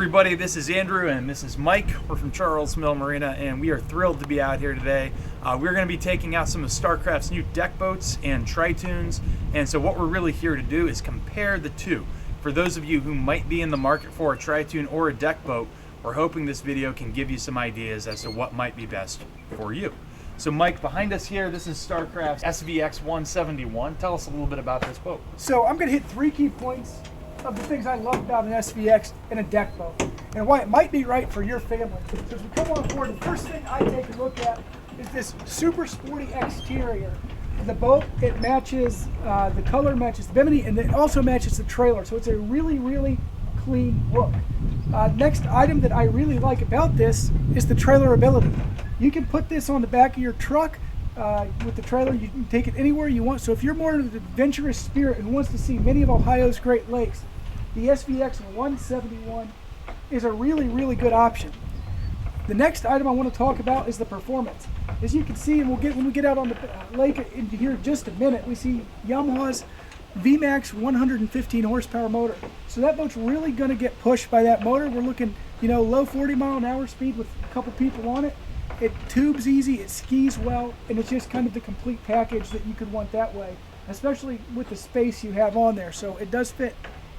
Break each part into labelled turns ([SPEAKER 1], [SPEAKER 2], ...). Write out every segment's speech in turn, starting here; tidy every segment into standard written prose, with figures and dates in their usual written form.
[SPEAKER 1] everybody, this is Andrew and this is Mike. We're from Charles Mill Marina and we are thrilled to be out here today. We're going to be taking out some of Starcraft's new deck boats and tritoons, and so what we're really here to do is compare the two. For those of you who might be in the market for a tritoon or a deck boat, we're hoping this video can give you some ideas as to what might be best for you. So Mike, behind us here, this is Starcraft SVX 171. Tell us a little bit about this boat.
[SPEAKER 2] So I'm going to hit 3 key points of the things I love about an SVX and a deck boat, and why it might be right for your family. So as we come on board, the first thing I take a look at is this super sporty exterior. The boat, it matches, the color matches the bimini, and it also matches the trailer, so it's a really, really clean look. Next item that I really like about this is the trailer ability. You can put this on the back of your truck with the trailer. You can take it anywhere you want. So if you're more of an adventurous spirit and wants to see many of Ohio's Great Lakes, the SVX 171 is a really, really good option. The next item I want to talk about is the performance. As you can see, and when we get out on the lake in here in just a minute, we see Yamaha's VMAX 115 horsepower motor. So that boat's really going to get pushed by that motor. We're looking, low 40-mile-an-hour speed with a couple people on it. It tubes easy, it skis well, and it's just kind of the complete package that you could want that way, especially with the space you have on there. So it does fit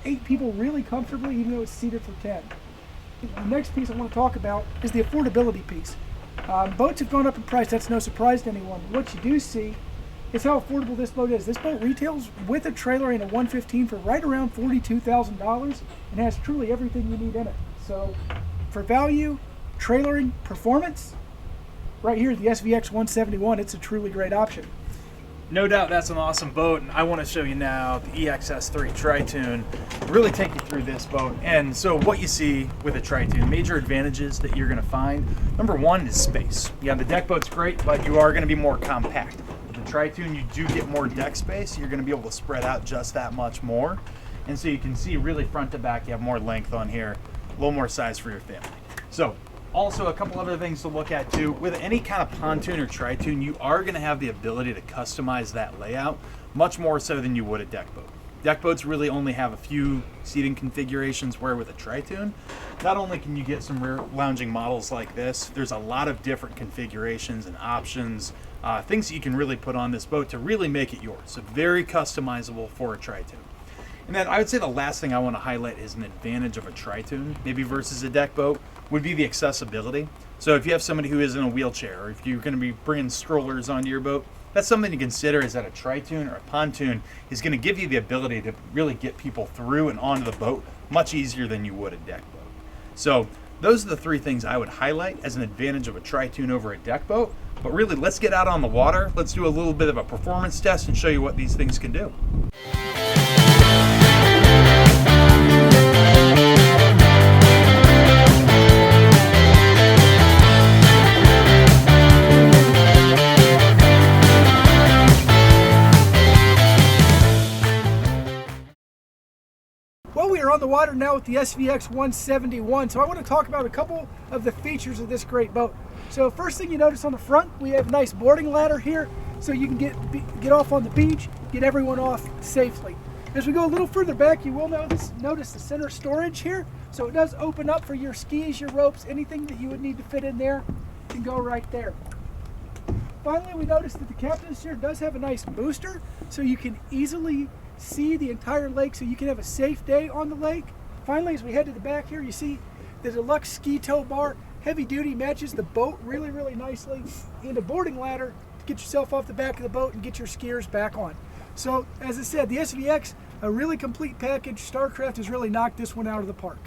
[SPEAKER 2] 8 people really comfortably, even though it's seated for 10. The next piece I want to talk about is the affordability piece. Boats have gone up in price, that's no surprise to anyone. What you do see is how affordable this boat is. This boat retails with a trailer and a 115 for right around $42,000 and has truly everything you need in it. So for value, trailering, performance, right here, the SVX 171, it's a truly great option.
[SPEAKER 1] No doubt that's an awesome boat, and I want to show you now the EXS-3 Tritoon, really take you through this boat. And so what you see with a Tritoon, major advantages that you're going to find, number one is space. Yeah, the deck boat's great, but you are going to be more compact. With the Tritoon, you do get more deck space. You're going to be able to spread out just that much more. And so you can see really front to back, you have more length on here, a little more size for your family. So also, a couple other things to look at too. With any kind of pontoon or tritoon, you are going to have the ability to customize that layout much more so than you would a deck boat. Deck boats really only have a few seating configurations, where with a tritoon, not only can you get some rear lounging models like this, there's a lot of different configurations and options, things that you can really put on this boat to really make it yours. So very customizable for a tritoon. And then I would say the last thing I want to highlight is an advantage of a tritoon, maybe versus a deck boat, would be the accessibility. So if you have somebody who is in a wheelchair, or if you're going to be bringing strollers onto your boat, that's something to consider, is that a tritoon or a pontoon is going to give you the ability to really get people through and onto the boat much easier than you would a deck boat. So those are the 3 things I would highlight as an advantage of a tritoon over a deck boat. But really, let's get out on the water, let's do a little bit of a performance test and show you what these things can do.
[SPEAKER 2] Well, we are on the water now with the SVX 171, so I want to talk about a couple of the features of this great boat. So first thing you notice on the front, we have a nice boarding ladder here, so you can get off on the beach, get everyone off safely. As we go a little further back, you will notice the center storage here, so it does open up for your skis, your ropes, anything that you would need to fit in there can go right there. Finally, we notice that the captain's chair does have a nice booster, so you can easily see the entire lake, so you can have a safe day on the lake. Finally, as we head to the back here, you see the deluxe ski tow bar, heavy duty, matches the boat really, really nicely, and a boarding ladder to get yourself off the back of the boat and get your skiers back on. So as I said, the SVX, a really complete package. Starcraft has really knocked this one out of the park.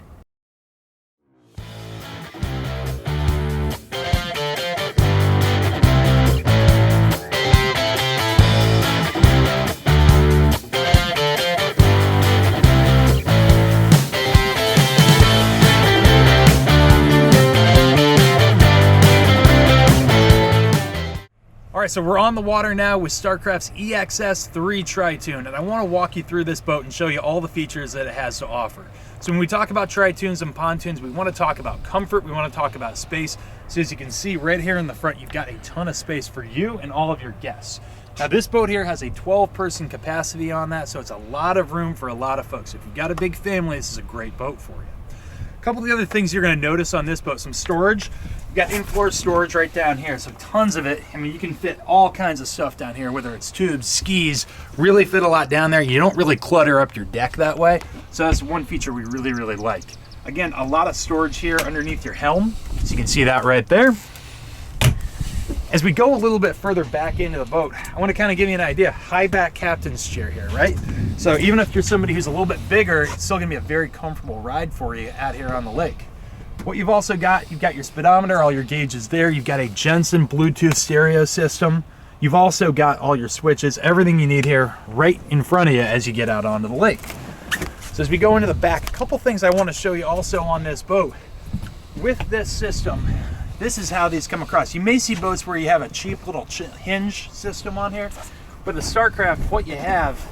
[SPEAKER 1] All right, so we're on the water now with Starcraft's EXS-3 Tritoon, and I want to walk you through this boat and show you all the features that it has to offer. So when we talk about tritoons and pontoons, we want to talk about comfort, we want to talk about space. So as you can see right here in the front, you've got a ton of space for you and all of your guests. Now this boat here has a 12-person capacity on that, so it's a lot of room for a lot of folks. If you've got a big family, this is a great boat for you. A couple of the other things you're going to notice on this boat, some storage. You've got in-floor storage right down here, so tons of it. I mean, you can fit all kinds of stuff down here, whether it's tubes, skis, really fit a lot down there. You don't really clutter up your deck that way, so that's one feature we really, really like. Again, a lot of storage here underneath your helm, so you can see that right there. As we go a little bit further back into the boat, I want to kind of give you an idea. High back captain's chair here, right? So even if you're somebody who's a little bit bigger, it's still going to be a very comfortable ride for you out here on the lake. What you've also got, you've got your speedometer, all your gauges there. You've got a Jensen Bluetooth stereo system. You've also got all your switches, everything you need here right in front of you as you get out onto the lake. So as we go into the back, a couple things I want to show you also on this boat. With this system, this is how these come across. You may see boats where you have a cheap little hinge system on here, but the Starcraft, what you have,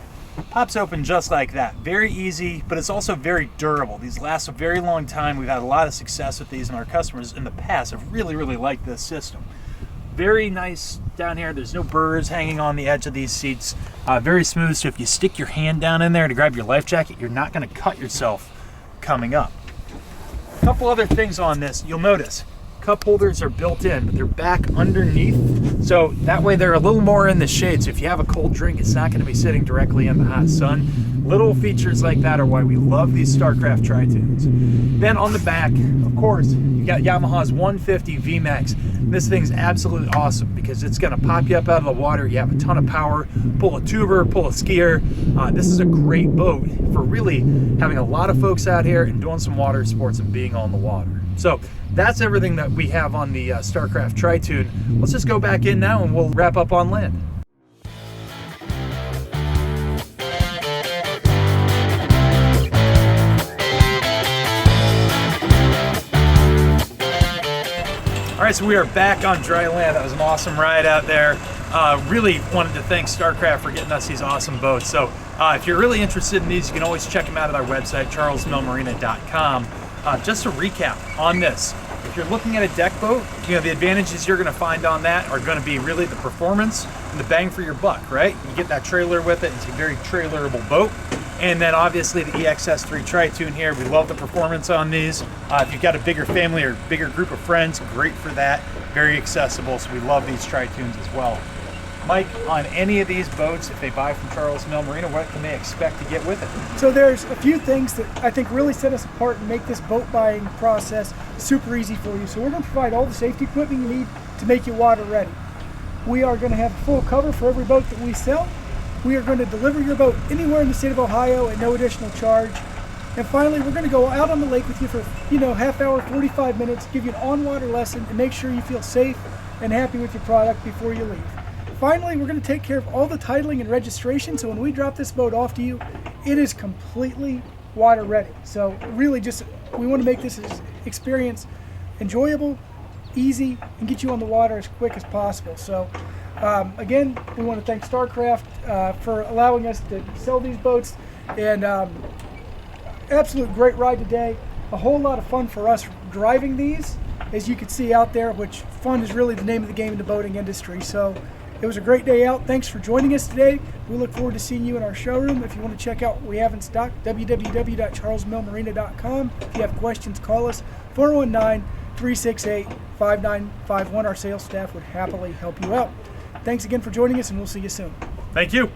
[SPEAKER 1] pops open just like that. Very easy, but it's also very durable. These last a very long time. We've had a lot of success with these, and our customers in the past have really, really liked this system. Very nice down here. There's no burrs hanging on the edge of these seats. Very smooth, so if you stick your hand down in there to grab your life jacket, you're not going to cut yourself coming up. A couple other things on this, you'll notice. Cup holders are built in, but they're back underneath, so that way they're a little more in the shade, so if you have a cold drink, it's not going to be sitting directly in the hot sun. Little features like that are why we love these Starcraft Tritoons. Then on the back, of course, you got Yamaha's 150 VMAX. This thing's absolutely awesome because it's going to pop you up out of the water. You have a ton of power, pull a tuber, pull a skier. This is a great boat for really having a lot of folks out here and doing some water sports and being on the water. So that's everything that we have on the Starcraft Tritoon. Let's just go back in now and we'll wrap up on land. All right, so we are back on dry land. That was an awesome ride out there. Really wanted to thank Starcraft for getting us these awesome boats. So if you're really interested in these, you can always check them out at our website, charlesmillmarina.com. Just to recap on this, if you're looking at a deck boat, you know, the advantages you're going to find on that are going to be really the performance and the bang for your buck, right? You get that trailer with it. It's a very trailerable boat. And then obviously the EXS-3 Tritoon here. We love the performance on these. If you've got a bigger family or bigger group of friends, great for that. Very accessible, so we love these Tritoons as well. Mike, on any of these boats, if they buy from Charles Mill Marina, what can they expect to get with it?
[SPEAKER 2] So there's a few things that I think really set us apart and make this boat buying process super easy for you. So we're going to provide all the safety equipment you need to make you water ready. We are going to have full cover for every boat that we sell. We are going to deliver your boat anywhere in the state of Ohio at no additional charge. And finally, we're going to go out on the lake with you for, half hour, 45 minutes, give you an on-water lesson, and make sure you feel safe and happy with your product before you leave. Finally, we're going to take care of all the titling and registration, so when we drop this boat off to you, it is completely water ready. So really we want to make this experience enjoyable, easy, and get you on the water as quick as possible. So again, we want to thank Starcraft for allowing us to sell these boats, and absolute great ride today. A whole lot of fun for us driving these, as you can see out there, which fun is really the name of the game in the boating industry. So it was a great day out. Thanks for joining us today. We look forward to seeing you in our showroom. If you want to check out what we have in stock, www.charlesmillmarina.com. If you have questions, call us 419-368-5951. Our sales staff would happily help you out. Thanks again for joining us, and we'll see you soon.
[SPEAKER 1] Thank you.